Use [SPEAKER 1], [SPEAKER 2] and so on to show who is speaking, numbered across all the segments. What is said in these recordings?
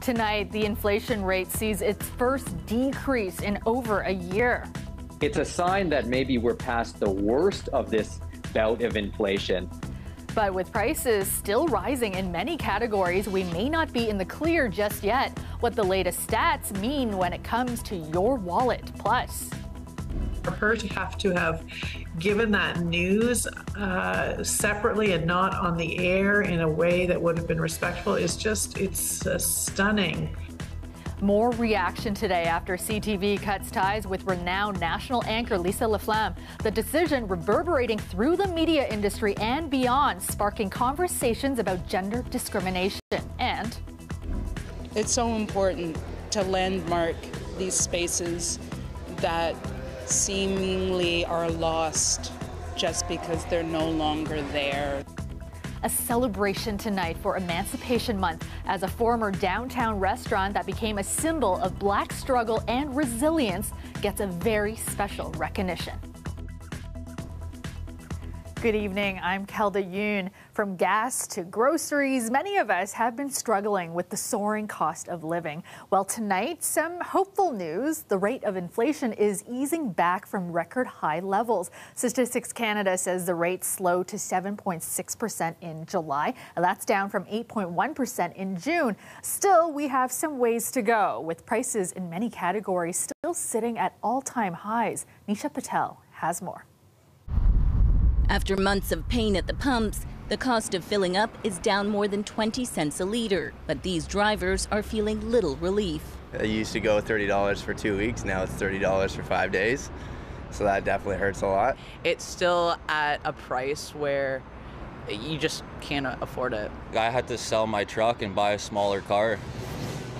[SPEAKER 1] Tonight, the inflation rate sees its first decrease in over a year.
[SPEAKER 2] It's a sign that maybe we're past the worst of this bout of inflation.
[SPEAKER 1] But with prices still rising in many categories, we may not be in the clear just yet. What the latest stats mean when it comes to your wallet. Plus,
[SPEAKER 3] for her to have given that news separately and not on the air in a way that would have been respectful is just, it's stunning.
[SPEAKER 1] More reaction today after CTV cuts ties with renowned national anchor Lisa Laflamme. The decision reverberating through the media industry and beyond, sparking conversations about gender discrimination. And
[SPEAKER 4] it's so important to landmark these spaces that seemingly are lost just because they're no longer there.
[SPEAKER 1] A celebration tonight for Emancipation Month as a former downtown restaurant that became a symbol of Black struggle and resilience gets a very special recognition. Good evening, I'm Kelda Yoon. From gas to groceries, many of us have been struggling with the soaring cost of living. Well, tonight, some hopeful news. The rate of inflation is easing back from record high levels. Statistics Canada says the rate slowed to 7.6% in July. That's down from 8.1% in June. Still, we have some ways to go, with prices in many categories still sitting at all-time highs. Nisha Patel has more.
[SPEAKER 5] After months of pain at the pumps, the cost of filling up is down more than 20 cents a litre. But these drivers are feeling little relief.
[SPEAKER 6] It used to go $30 for 2 weeks. Now it's $30 for 5 days. So that definitely hurts a lot.
[SPEAKER 7] It's still at a price where you just can't afford it.
[SPEAKER 8] I had to sell my truck and buy a smaller car.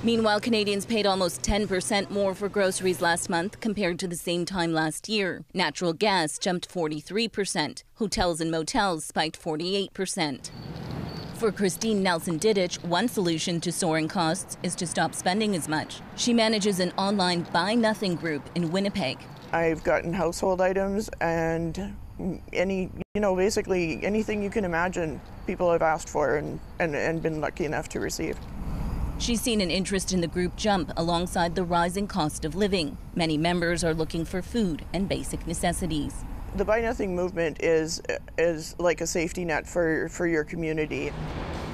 [SPEAKER 5] Meanwhile, Canadians paid almost 10% more for groceries last month compared to the same time last year. Natural gas jumped 43%. Hotels and motels spiked 48%. For Christine Nelson-Didich, one solution to soaring costs is to stop spending as much. She manages an online Buy Nothing group in Winnipeg.
[SPEAKER 9] I've gotten household items and basically anything you can imagine people have asked for and been lucky enough to receive.
[SPEAKER 5] She's seen an interest in the group jump alongside the rising cost of living. Many members are looking for food and basic necessities.
[SPEAKER 9] The Buy Nothing movement is like a safety net for your community.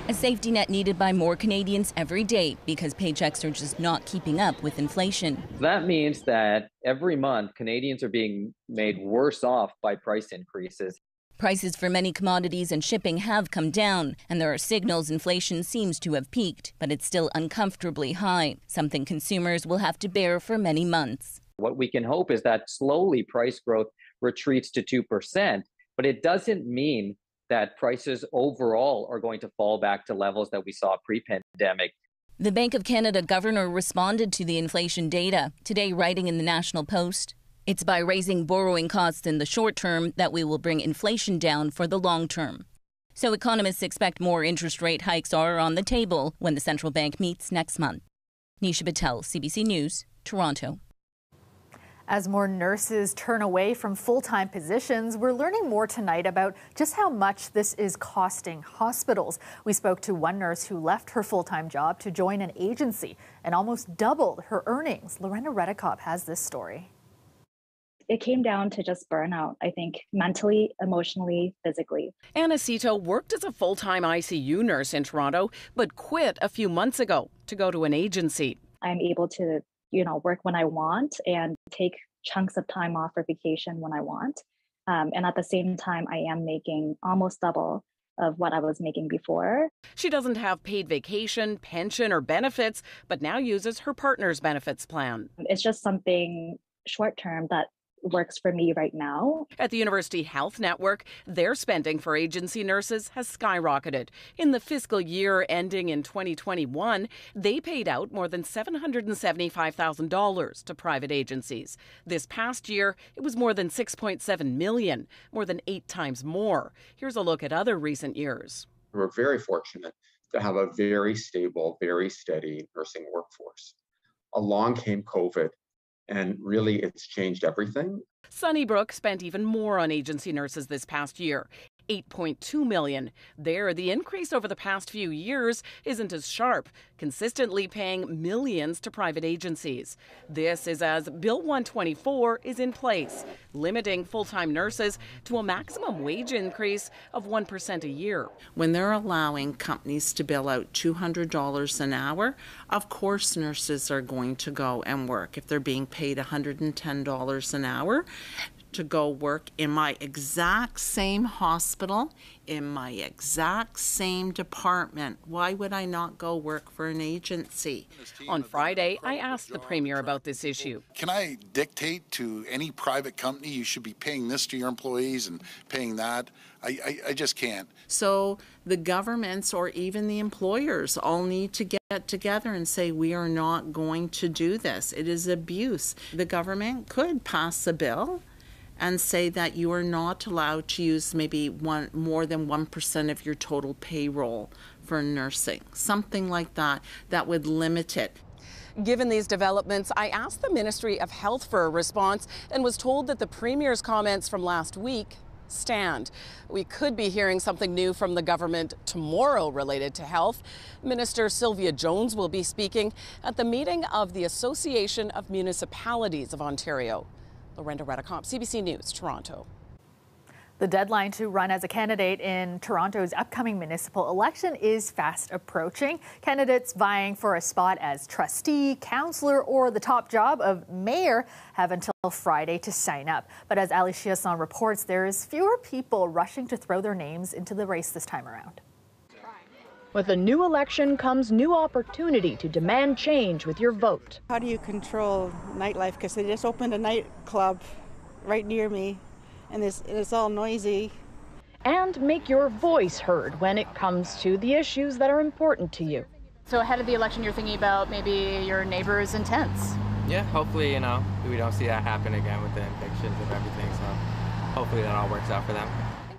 [SPEAKER 5] A safety net needed by more Canadians every day because paychecks are just not keeping up with inflation.
[SPEAKER 2] That means that every month Canadians are being made worse off by price increases.
[SPEAKER 5] Prices for many commodities and shipping have come down, and there are signals inflation seems to have peaked, but it's still uncomfortably high, something consumers will have to bear for many months.
[SPEAKER 2] What we can hope is that slowly price growth retreats to 2%, but it doesn't mean that prices overall are going to fall back to levels that we saw pre-pandemic.
[SPEAKER 5] The Bank of Canada governor responded to the inflation data, today writing in the National Post, "It's by raising borrowing costs in the short term that we will bring inflation down for the long term." So economists expect more interest rate hikes are on the table when the central bank meets next month. Nisha Patel, CBC News, Toronto.
[SPEAKER 1] As more nurses turn away from full-time positions, we're learning more tonight about just how much this is costing hospitals. We spoke to one nurse who left her full-time job to join an agency and almost doubled her earnings. Lorena Redekop has this story.
[SPEAKER 10] It came down to just burnout, I think, mentally, emotionally, physically.
[SPEAKER 11] Anna Cito worked as a full-time ICU nurse in Toronto, but quit a few months ago to go to an agency.
[SPEAKER 10] I'm able to, work when I want and take chunks of time off for vacation when I want. And at the same time, I am making almost double of what I was making before.
[SPEAKER 11] She doesn't have paid vacation, pension, or benefits, but now uses her partner's benefits plan.
[SPEAKER 10] It's just something short-term that works for me right now.
[SPEAKER 11] At the University Health Network, their spending for agency nurses has skyrocketed. In the fiscal year ending in 2021, they paid out more than $775,000 to private agencies. This past year, it was more than $6.7 million, more than 8 times more. Here's a look at other recent years.
[SPEAKER 12] We're very fortunate to have a very stable, very steady nursing workforce. Along came COVID. And really, it's changed everything.
[SPEAKER 11] Sunnybrook spent even more on agency nurses this past year. $8.2 million. There, the increase over the past few years isn't as sharp, consistently paying millions to private agencies. This is as Bill 124 is in place, limiting full-time nurses to a maximum wage increase of 1% a year.
[SPEAKER 13] When they're allowing companies to bill out $200 an hour, of course nurses are going to go and work. If they're being paid $110 an hour, to go work in my exact same hospital, in my exact same department. Why would I not go work for an agency?
[SPEAKER 11] On Friday, I asked the Premier about this issue.
[SPEAKER 14] Can I dictate to any private company you should be paying this to your employees and paying that? I just can't.
[SPEAKER 13] So the governments or even the employers all need to get together and say, we are not going to do this. It is abuse. The government could pass a bill and say that you are not allowed to use maybe more than 1% of your total payroll for nursing. Something like that, that would limit it.
[SPEAKER 11] Given these developments, I asked the Ministry of Health for a response and was told that the Premier's comments from last week stand. We could be hearing something new from the government tomorrow related to health. Minister Sylvia Jones will be speaking at the meeting of the Association of Municipalities of Ontario. Lorenda Redicomp, CBC News, Toronto.
[SPEAKER 1] The deadline to run as a candidate in Toronto's upcoming municipal election is fast approaching. Candidates vying for a spot as trustee, councillor, or the top job of mayor have until Friday to sign up. But as Ali Chiasson reports, there is fewer people rushing to throw their names into the race this time around.
[SPEAKER 15] With a new election comes new opportunity to demand change with your vote.
[SPEAKER 16] How do you control nightlife? Because they just opened a nightclub right near me, and it's all noisy.
[SPEAKER 15] And make your voice heard when it comes to the issues that are important to you.
[SPEAKER 17] So ahead of the election, you're thinking about maybe your neighbors' intents?
[SPEAKER 18] Yeah, hopefully, we don't see that happen again with the evictions and everything. So hopefully that all works out for them.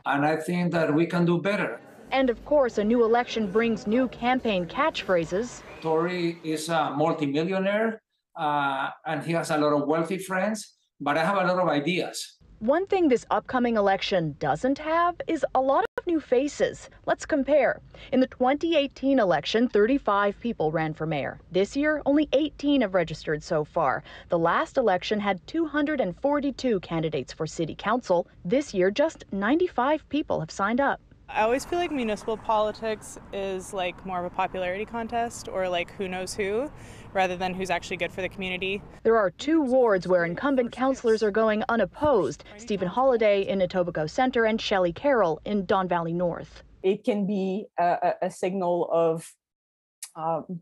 [SPEAKER 19] And I think that we can do better.
[SPEAKER 15] And of course, a new election brings new campaign catchphrases.
[SPEAKER 19] Tory is a multimillionaire and he has a lot of wealthy friends, but I have a lot of ideas.
[SPEAKER 15] One thing this upcoming election doesn't have is a lot of new faces. Let's compare. In the 2018 election, 35 people ran for mayor. This year, only 18 have registered so far. The last election had 242 candidates for city council. This year, just 95 people have signed up.
[SPEAKER 20] I always feel like municipal politics is like more of a popularity contest or like who knows who, rather than who's actually good for the community.
[SPEAKER 15] There are 2 wards where incumbent councillors are going unopposed, Stephen Holiday in Etobicoke Centre and Shelley Carroll in Don Valley North.
[SPEAKER 21] It can be a signal of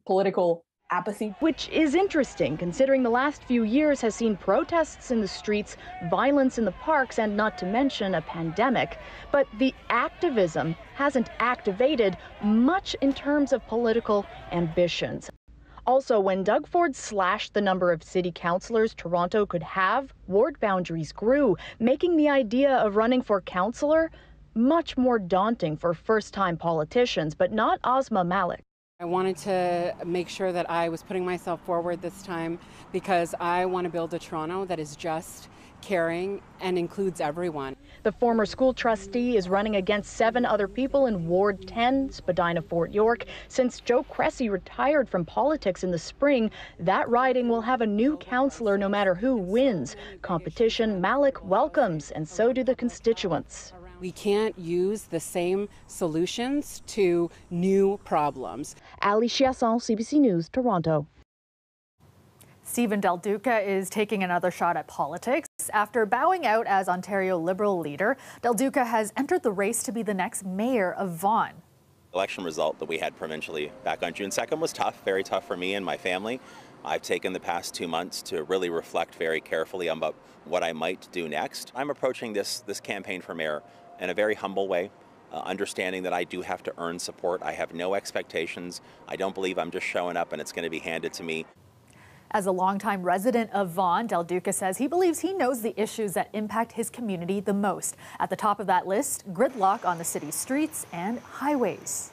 [SPEAKER 21] political apathy.
[SPEAKER 15] Which is interesting, considering the last few years has seen protests in the streets, violence in the parks, and not to mention a pandemic. But the activism hasn't activated much in terms of political ambitions. Also, when Doug Ford slashed the number of city councillors Toronto could have, ward boundaries grew, making the idea of running for councillor much more daunting for first-time politicians, but not Ozma Malik.
[SPEAKER 22] I wanted to make sure that I was putting myself forward this time because I want to build a Toronto that is just, caring, and includes everyone.
[SPEAKER 15] The former school trustee is running against 7 other people in Ward 10, Spadina-Fort York. Since Joe Cressy retired from politics in the spring, that riding will have a new councillor no matter who wins. Competition Malik welcomes, and so do the constituents.
[SPEAKER 22] We can't use the same solutions to new problems.
[SPEAKER 15] Ali Chiasson, CBC News, Toronto.
[SPEAKER 1] Stephen Del Duca is taking another shot at politics. After bowing out as Ontario Liberal leader, Del Duca has entered the race to be the next mayor of Vaughan.
[SPEAKER 23] The election result that we had provincially back on June 2nd was tough, very tough for me and my family. I've taken the past 2 months to really reflect very carefully about what I might do next. I'm approaching this campaign for mayor in a very humble way, understanding that I do have to earn support. I have no expectations. I don't believe I'm just showing up and it's going to be handed to me.
[SPEAKER 1] As a longtime resident of Vaughan, Del Duca says he believes he knows the issues that impact his community the most. At the top of that list, gridlock on the city's streets and highways.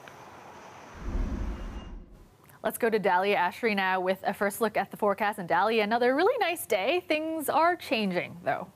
[SPEAKER 1] Let's go to Dahlia Ashry now with a first look at the forecast. And Dahlia, another really nice day. Things are changing, though.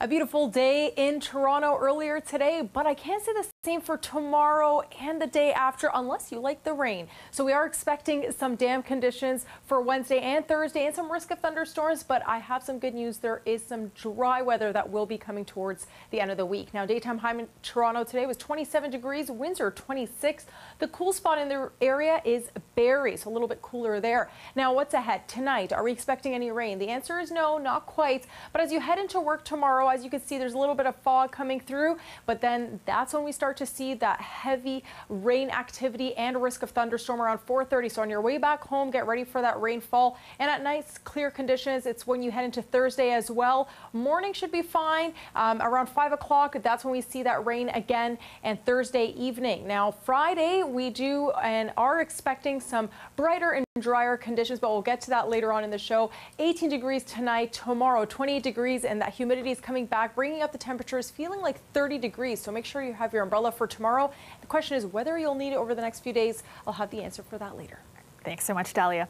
[SPEAKER 3] A beautiful day in Toronto earlier today, but I can't say the same for tomorrow and the day after unless you like the rain. So we are expecting some damp conditions for Wednesday and Thursday and some risk of thunderstorms, but I have some good news. There is some dry weather that will be coming towards the end of the week. Now, daytime high in Toronto today was 27 degrees, winds are 26. The cool spot in the area is Barrie, so a little bit cooler there. Now, what's ahead tonight? Are we expecting any rain? The answer is no, not quite. But as you head into work tomorrow, as you can see, there's a little bit of fog coming through, but then that's when we start to see that heavy rain activity and risk of thunderstorm around 4:30. So on your way back home, get ready for that rainfall. And at night, clear conditions. It's when you head into Thursday as well. Morning should be fine. Around 5 o'clock, that's when we see that rain again, and Thursday evening. Now, Friday, we do and are expecting some brighter and drier conditions, but we'll get to that later on in the show. 18 degrees tonight, tomorrow 28 degrees, and that humidity is coming back, bringing up the temperatures, feeling like 30 degrees. So make sure you have your umbrella for tomorrow. The question is whether you'll need it over the next few days. I'll have the answer for that later.
[SPEAKER 1] Thanks so much, Dahlia.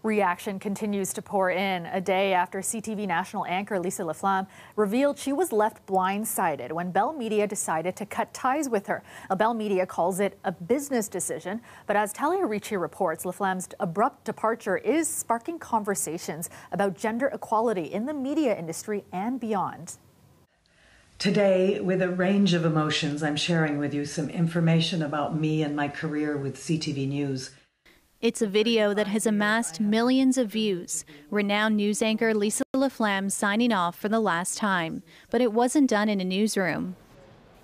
[SPEAKER 1] Reaction continues to pour in a day after CTV national anchor Lisa Laflamme revealed she was left blindsided when Bell Media decided to cut ties with her. Bell Media calls it a business decision, but as Talia Ricci reports, Laflamme's abrupt departure is sparking conversations about gender equality in the media industry and beyond.
[SPEAKER 4] Today, with a range of emotions, I'm sharing with you some information about me and my career with CTV News.
[SPEAKER 6] It's a video that has amassed millions of views. Renowned news anchor Lisa Laflamme signing off for the last time, but it wasn't done in a newsroom.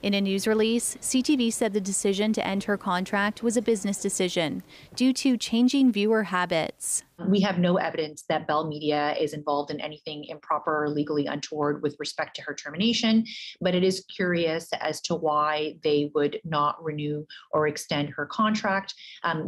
[SPEAKER 6] In a news release, CTV said the decision to end her contract was a business decision due to changing viewer habits.
[SPEAKER 24] We have no evidence that Bell Media is involved in anything improper or legally untoward with respect to her termination, but it is curious as to why they would not renew or extend her contract,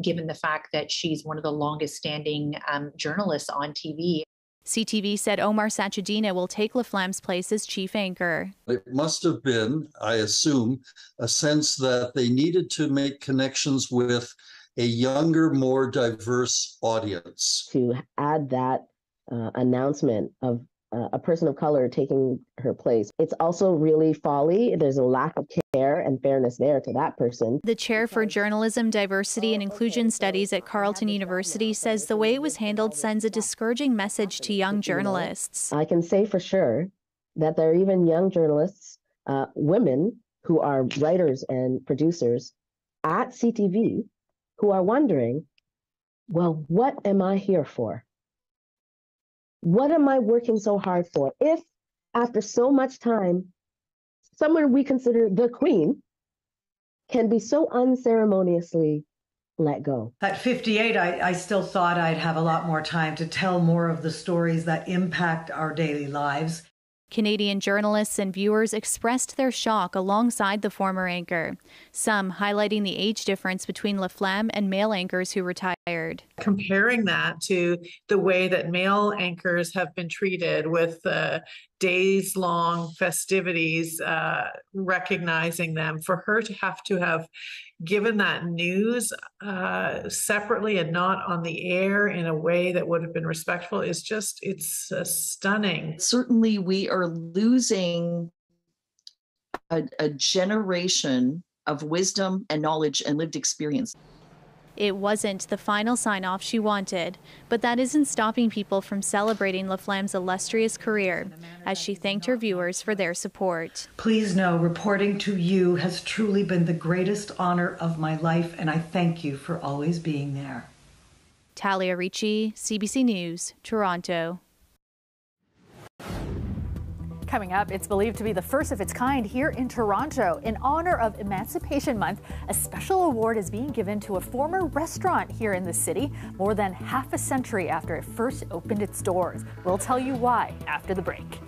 [SPEAKER 24] given the fact that she's one of the longest standing journalists on TV.
[SPEAKER 6] CTV said Omar Sachedina will take Laflamme's place as chief anchor.
[SPEAKER 25] It must have been, I assume, a sense that they needed to make connections with a younger, more diverse audience.
[SPEAKER 26] To add that announcement of a person of color taking her place, it's also really folly. There's a lack of care and fairness there to that person.
[SPEAKER 6] The chair for Journalism, Diversity and Inclusion Studies at Carleton University says the way it was handled sends a discouraging message to young journalists.
[SPEAKER 26] I can say for sure that there are even young journalists, women who are writers and producers at CTV who are wondering, well, what am I here for? What am I working so hard for? If after so much time, someone we consider the queen can be so unceremoniously let go.
[SPEAKER 4] At 58, I still thought I'd have a lot more time to tell more of the stories that impact our daily lives.
[SPEAKER 6] Canadian journalists and viewers expressed their shock alongside the former anchor, some highlighting the age difference between Laflamme and male anchors who retired.
[SPEAKER 27] Comparing that to the way that male anchors have been treated with days-long festivities, recognizing them, for her to have given that news separately and not on the air in a way that would have been respectful is just, it's stunning.
[SPEAKER 28] Certainly we are losing a generation of wisdom and knowledge and lived experience.
[SPEAKER 6] It wasn't the final sign-off she wanted, but that isn't stopping people from celebrating Laflamme's illustrious career, as she thanked her viewers for their support.
[SPEAKER 4] Please know, reporting to you has truly been the greatest honor of my life, and I thank you for always being there.
[SPEAKER 6] Talia Ricci, CBC News, Toronto.
[SPEAKER 1] Coming up, it's believed to be the first of its kind here in Toronto. In honor of Emancipation Month, a special award is being given to a former restaurant here in the city more than half a century after it first opened its doors. We'll tell you why after the break.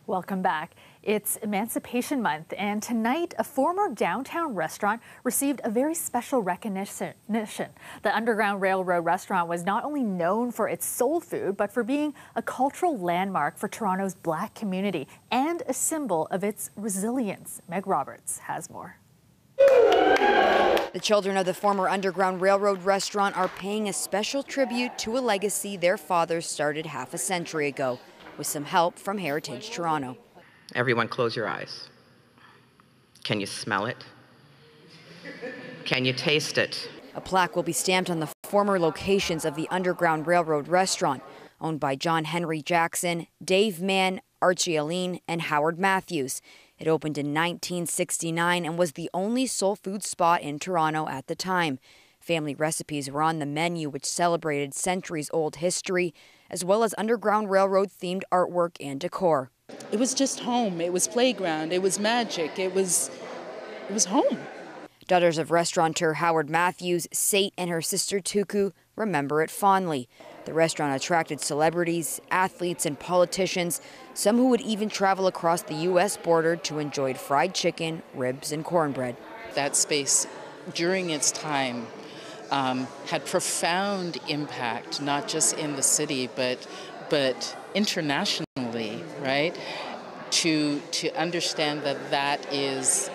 [SPEAKER 1] Welcome back. It's Emancipation Month, and tonight a former downtown restaurant received a very special recognition. The Underground Railroad restaurant was not only known for its soul food, but for being a cultural landmark for Toronto's Black community and a symbol of its resilience. Meg Roberts has more.
[SPEAKER 2] The children of the former Underground Railroad restaurant are paying a special tribute to a legacy their fathers started half a century ago, with some help from Heritage Toronto.
[SPEAKER 5] Everyone close your eyes. Can you smell it? Can you taste it?
[SPEAKER 2] A plaque will be stamped on the former locations of the Underground Railroad restaurant, owned by John Henry Jackson, Dave Mann, Archie Aline, and Howard Matthews. It opened in 1969 and was the only soul food spot in Toronto at the time. Family recipes were on the menu, which celebrated centuries-old history, as well as Underground Railroad-themed artwork and decor.
[SPEAKER 7] It was just home. It was playground. It was magic. It was home.
[SPEAKER 2] Daughters of restaurateur Howard Matthews, Sate, and her sister Tuku remember it fondly. The restaurant attracted celebrities, athletes, and politicians, some who would even travel across the U.S. border to enjoy fried chicken, ribs, and cornbread.
[SPEAKER 7] That space, during its time, had profound impact, not just in the city, but internationally, right? To understand that is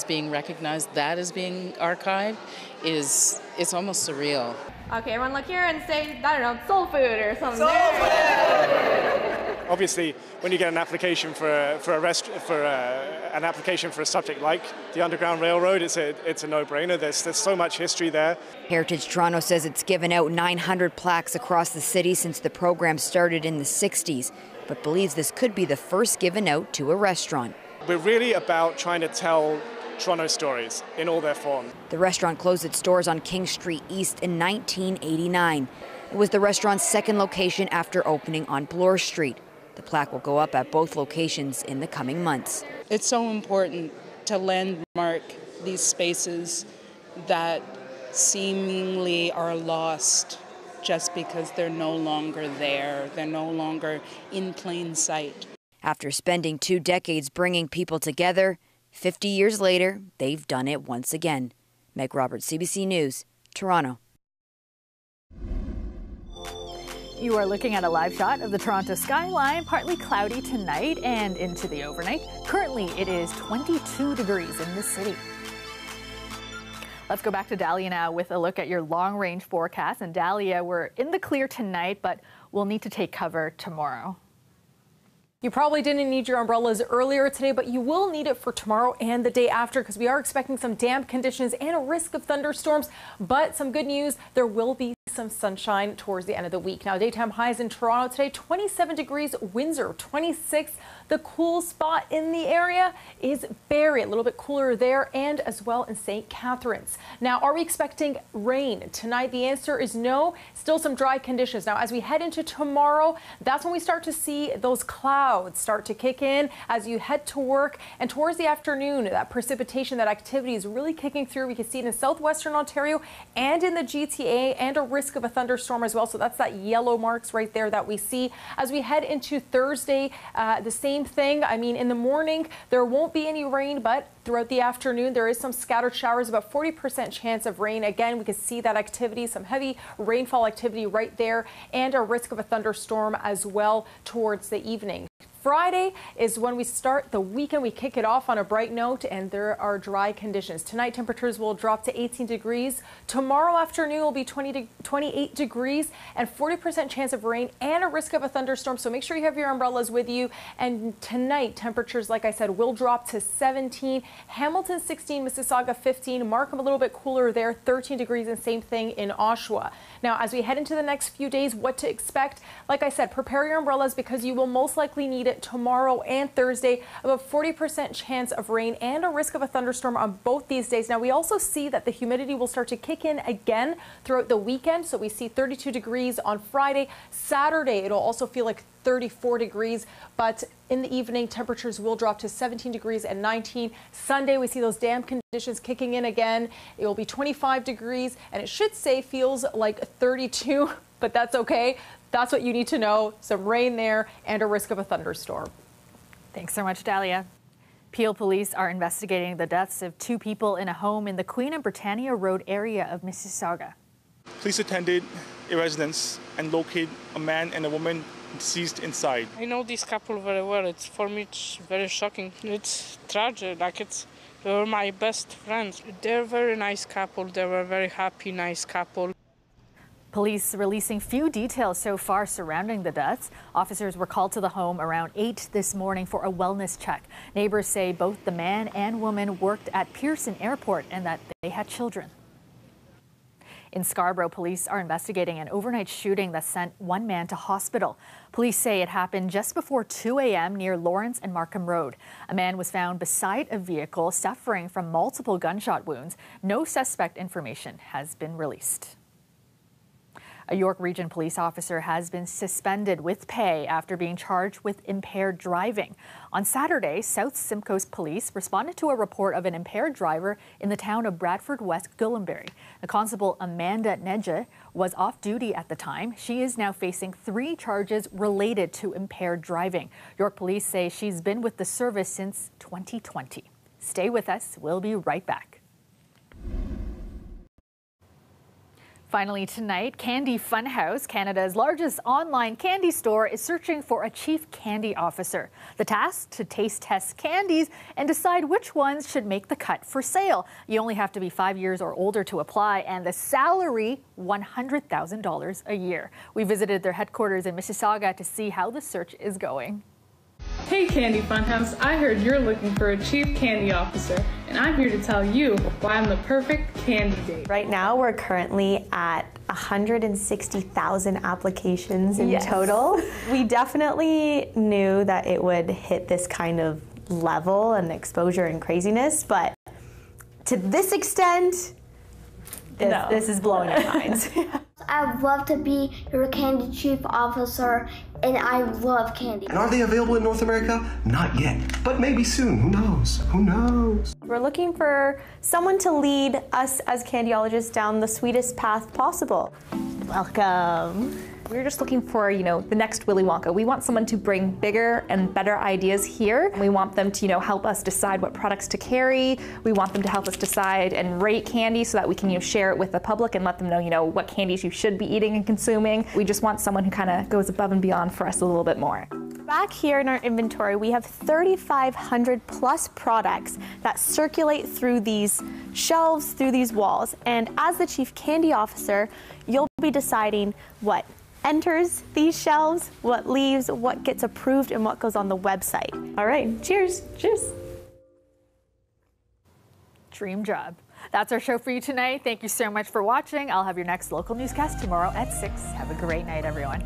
[SPEAKER 7] being recognized, that is being archived, it's almost surreal.
[SPEAKER 8] Okay, everyone look here and say, I don't know, soul food or something.
[SPEAKER 9] Soul food! Obviously, when you get an application for an application for a subject like the Underground Railroad, it's a no-brainer. There's so much history there.
[SPEAKER 2] Heritage Toronto says it's given out 900 plaques across the city since the program started in the 60s, but believes this could be the first given out to a restaurant.
[SPEAKER 9] We're really about trying to tell Toronto stories in all their forms.
[SPEAKER 2] The restaurant closed its doors on King Street East in 1989. It was the restaurant's second location after opening on Bloor Street. The plaque will go up at both locations in the coming months.
[SPEAKER 7] It's so important to landmark these spaces that seemingly are lost just because they're no longer there. They're no longer in plain sight.
[SPEAKER 2] After spending 2 decades bringing people together, 50 years later, they've done it once again. Meg Roberts, CBC News, Toronto.
[SPEAKER 1] You are looking at a live shot of the Toronto skyline, partly cloudy tonight and into the overnight. Currently, it is 22 degrees in the city. Let's go back to Dahlia now with a look at your long-range forecast. And Dahlia, we're in the clear tonight, but we'll need to take cover tomorrow.
[SPEAKER 3] You probably didn't need your umbrellas earlier today, but you will need it for tomorrow and the day after because we are expecting some damp conditions and a risk of thunderstorms. But some good news, there will be some sunshine towards the end of the week. Now, daytime highs in Toronto today, 27 degrees, Windsor, 26. The cool spot in the area is Barrie, a little bit cooler there, and as well in St. Catharines. Now, are we expecting rain tonight? The answer is no. Still some dry conditions. Now, as we head into tomorrow, that's when we start to see those clouds start to kick in as you head to work. And towards the afternoon, that precipitation, that activity is really kicking through. We can see it in southwestern Ontario and in the GTA, and a risk of a thunderstorm as well. So that's that yellow marks right there that we see. As we head into Thursday, the same thing. I mean, in the morning, there won't be any rain, but throughout the afternoon, there is some scattered showers, about 40% chance of rain. Again, we can see that activity, some heavy rainfall activity right there, and a risk of a thunderstorm as well towards the evening. Friday is when we start the weekend. We kick it off on a bright note, and there are dry conditions. Tonight, temperatures will drop to 18 degrees. Tomorrow afternoon will be 20 to 28 degrees and 40% chance of rain and a risk of a thunderstorm. So make sure you have your umbrellas with you. And tonight, temperatures, like I said, will drop to 17. Hamilton 16, Mississauga 15. Markham a little bit cooler there, 13 degrees, and same thing in Oshawa. Now, as we head into the next few days, what to expect? Like I said, prepare your umbrellas because you will most likely need it tomorrow and Thursday. About 40% chance of rain and a risk of a thunderstorm on both these days. Now, we also see that the humidity will start to kick in again throughout the weekend. So we see 32 degrees on Friday. Saturday, it'll also feel like 34 degrees, but in the evening, temperatures will drop to 17 degrees and 19. Sunday, we see those damp conditions kicking in again. It will be 25 degrees, and it should say feels like 32, but that's okay. That's what you need to know. Some rain there and a risk of a thunderstorm.
[SPEAKER 1] Thanks so much, Dahlia. Peel police are investigating the deaths of 2 people in a home in the Queen and Britannia Road area of Mississauga.
[SPEAKER 10] Police attended a residence and located a man and a woman deceased inside.
[SPEAKER 12] I know this couple very well. For me, it's very shocking. It's tragic. Like it
[SPEAKER 10] They were my best friends. They're a very nice couple. They were a very happy, nice couple.
[SPEAKER 1] Police releasing few details so far surrounding the deaths. Officers were called to the home around 8 this morning for a wellness check. Neighbors say both the man and woman worked at Pearson Airport and that they had children. In Scarborough, police are investigating an overnight shooting that sent one man to hospital. Police say it happened just before 2 a.m. near Lawrence and Markham Road. A man was found beside a vehicle suffering from multiple gunshot wounds. No suspect information has been released. A York Region police officer has been suspended with pay after being charged with impaired driving. On Saturday, South Simcoe Police responded to a report of an impaired driver in the town of Bradford West Gullenberry. The constable Amanda Nedja was off duty at the time. She is now facing 3 charges related to impaired driving. York police say she's been with the service since 2020. Stay with us. We'll be right back. Finally tonight, Candy Funhouse, Canada's largest online candy store, is searching for a chief candy officer. The task to taste test candies and decide which ones should make the cut for sale. You only have to be 5 years or older to apply, and the salary, $100,000 a year. We visited their headquarters in Mississauga to see how the search is going.
[SPEAKER 11] Hey Candy Funhouse, I heard you're looking for a chief candy officer, and I'm here to tell you why I'm the perfect candidate.
[SPEAKER 12] Right now we're currently at 160,000 applications in total. We definitely knew that it would hit this kind of level and exposure and craziness, but to this extent, this is blowing our minds.
[SPEAKER 13] I'd love to be your candy chief officer, and I love candy.
[SPEAKER 14] And are they available in North America? Not yet, but maybe soon. Who knows? Who knows?
[SPEAKER 12] We're looking for someone to lead us as candyologists down the sweetest path possible. Welcome.
[SPEAKER 16] We're just looking for, the next Willy Wonka. We want someone to bring bigger and better ideas here. We want them to, help us decide what products to carry. We want them to help us decide and rate candy so that we can, share it with the public and let them know, what candies you should be eating and consuming. We just want someone who kind of goes above and beyond for us a little bit more.
[SPEAKER 12] Back here in our inventory, we have 3,500 plus products that circulate through these shelves, through these walls. And as the chief candy officer, you'll be deciding what enters these shelves, what leaves, what gets approved, and what goes on the website. All right, cheers. Cheers.
[SPEAKER 1] Dream job. That's our show for you tonight. Thank you so much for watching. I'll have your next local newscast tomorrow at 6. Have a great night, everyone.